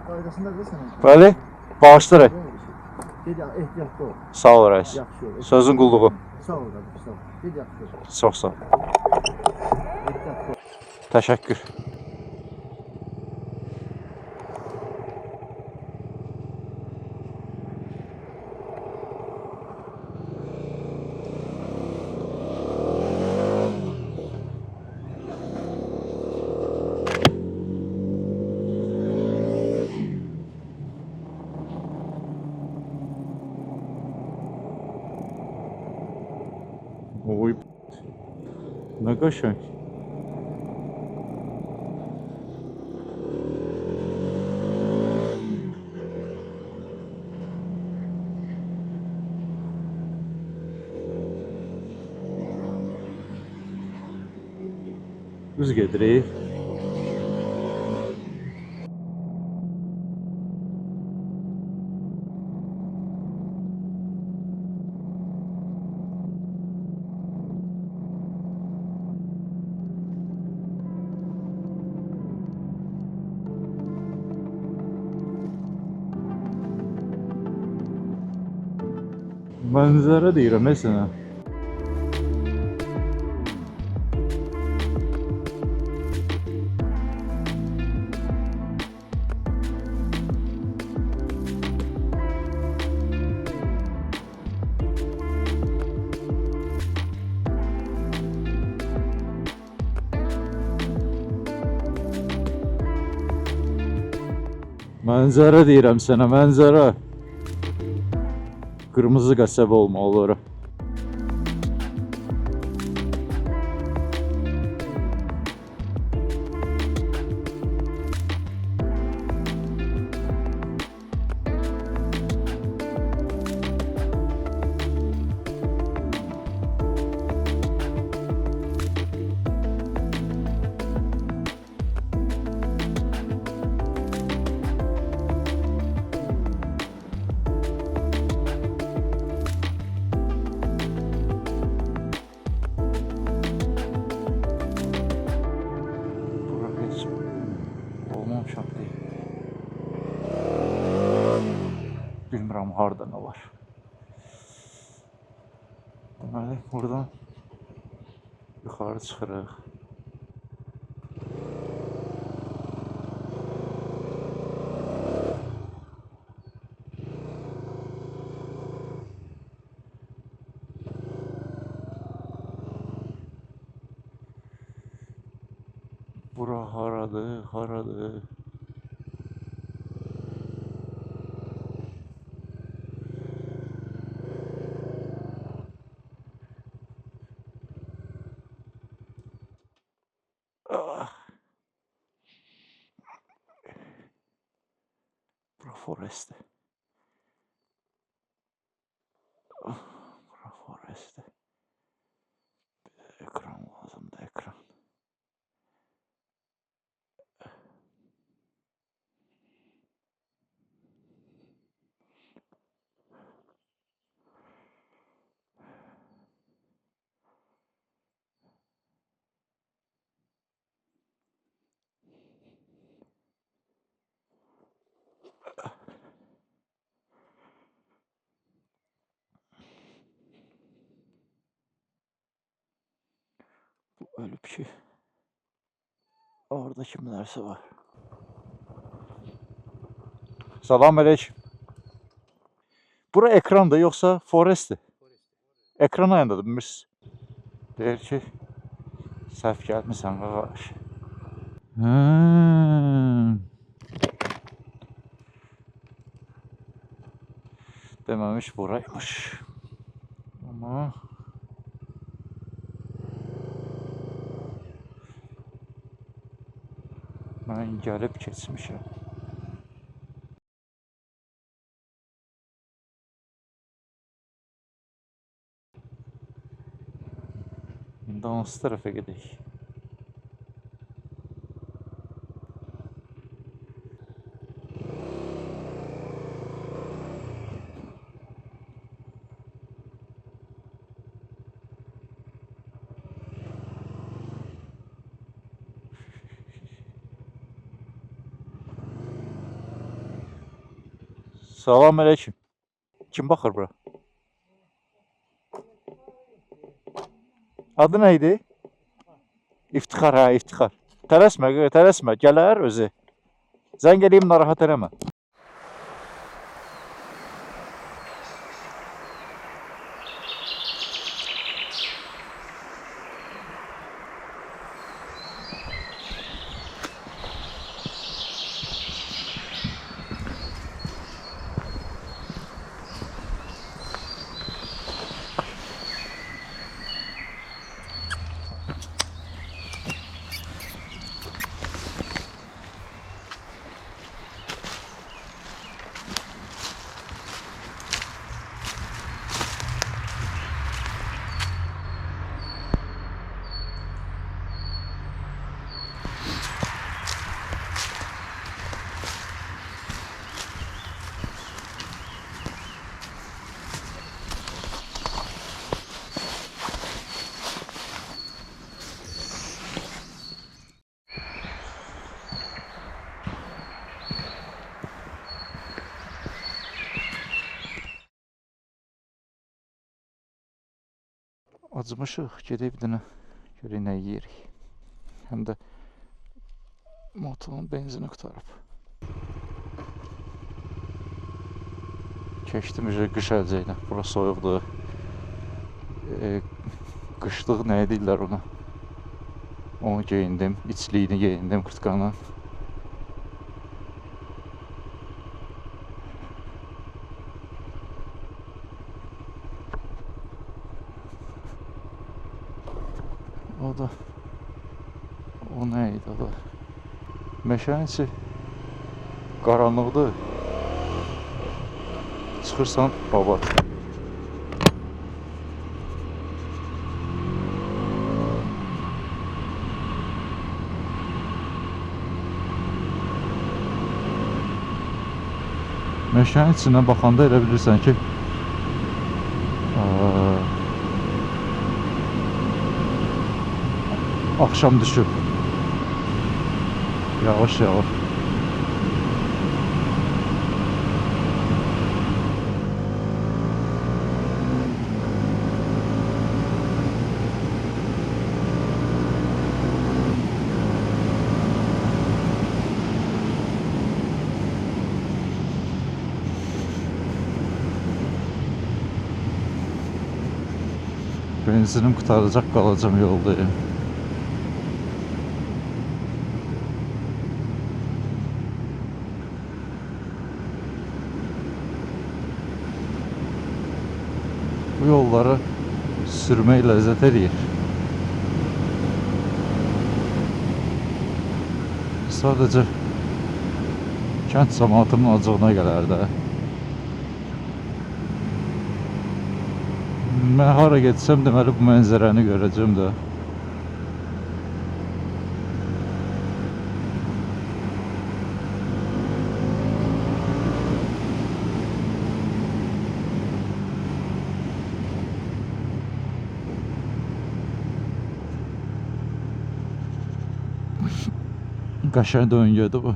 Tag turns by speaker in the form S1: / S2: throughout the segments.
S1: Qaydasında desene.
S2: Bəli, bağışlayırıq.
S1: Ged ehtiyatlı ol.
S2: Sağ ol rəis.
S1: Yaxşı ol.
S2: Sözün qulluğu.
S1: Sağ ol qardaş, sağ ol. Ged yaxşı ol.
S2: Çox sağ ol.
S1: Ehtiyatlı ol.
S2: Təşəkkür. Oy, nə qəşəng. Düz gedirik. Mənzərə deyirəm sənə. Mənzərə deyirəm sənə, mənzərə. Kırmızı qəsəbə olmalı. Bilmirəm harda nə var. Deməli, buradan yuxarı çıxırıq. Bura haradır, haradır? Bura Forest'te. Bura Forest'te. Ekran lazım da ekran. Bu ölüp ki. Orada kimlerse var. Selamünaleyküm. Bura ekrandı yoksa Forest'ti? Ekran ayındadır bilmirsiniz. Deyir ki, səhv gəlmisən qardaş. Deməmiş buraymış. Ama mən gəlib keçmişəm. İndi hansı tərəfə gedək? Salam aleyküm. Kim baxır bura? Adı nə idi? İftixar, hə, İftixar. Tələsmə, tələsmə, gələr özü. Zəng eləyim, narahat eləmə. Acımışıq, gedək bir dənə görək nə yeyirik. Həm də motorun benzini qurtarıb. Keçdim qış əlcəyinə. Bura soyuqdur. Qışlıq nə edirlər ona? Onu geyindim, içliyini geyindim kurtkanı. O nə idi o da? Meşənin içi qaranlıqdır. Çıxırsan, baba. Meşənin içindən baxanda elə bilirsən ki, axşam düşüb. Yavaş yavaş. Benzinim qurtaracaq, qalacam yoldayım. Bu yolları sürmək ləzzət eləyir. Sadəcə kənd cəmaatının acığına gələr də. Mən hara getsəm deməli bu mənzərəni görəcəm də. Qəşəng döngədir bu.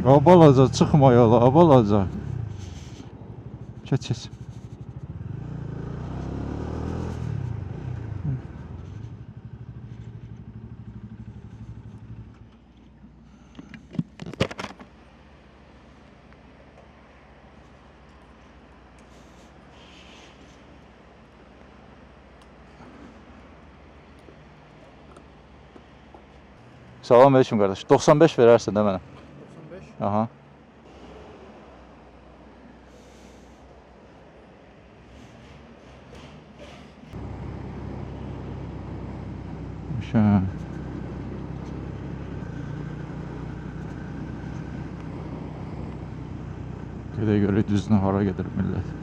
S2: Abalaca çıxma yola, abalaca. Keç. Salam aleyküm qardaş. 95 verərsən də mənə.
S1: 95.
S2: Aha. Şöyle. Gedə görə düzünə hara gedir millət.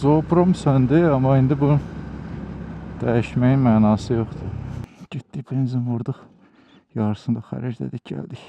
S2: Zoprom söndü, amma indi bu dəyişməyin mənası yoxdur. Getdik, benzin vurduq. Yarısını da xərclədik, gəldik.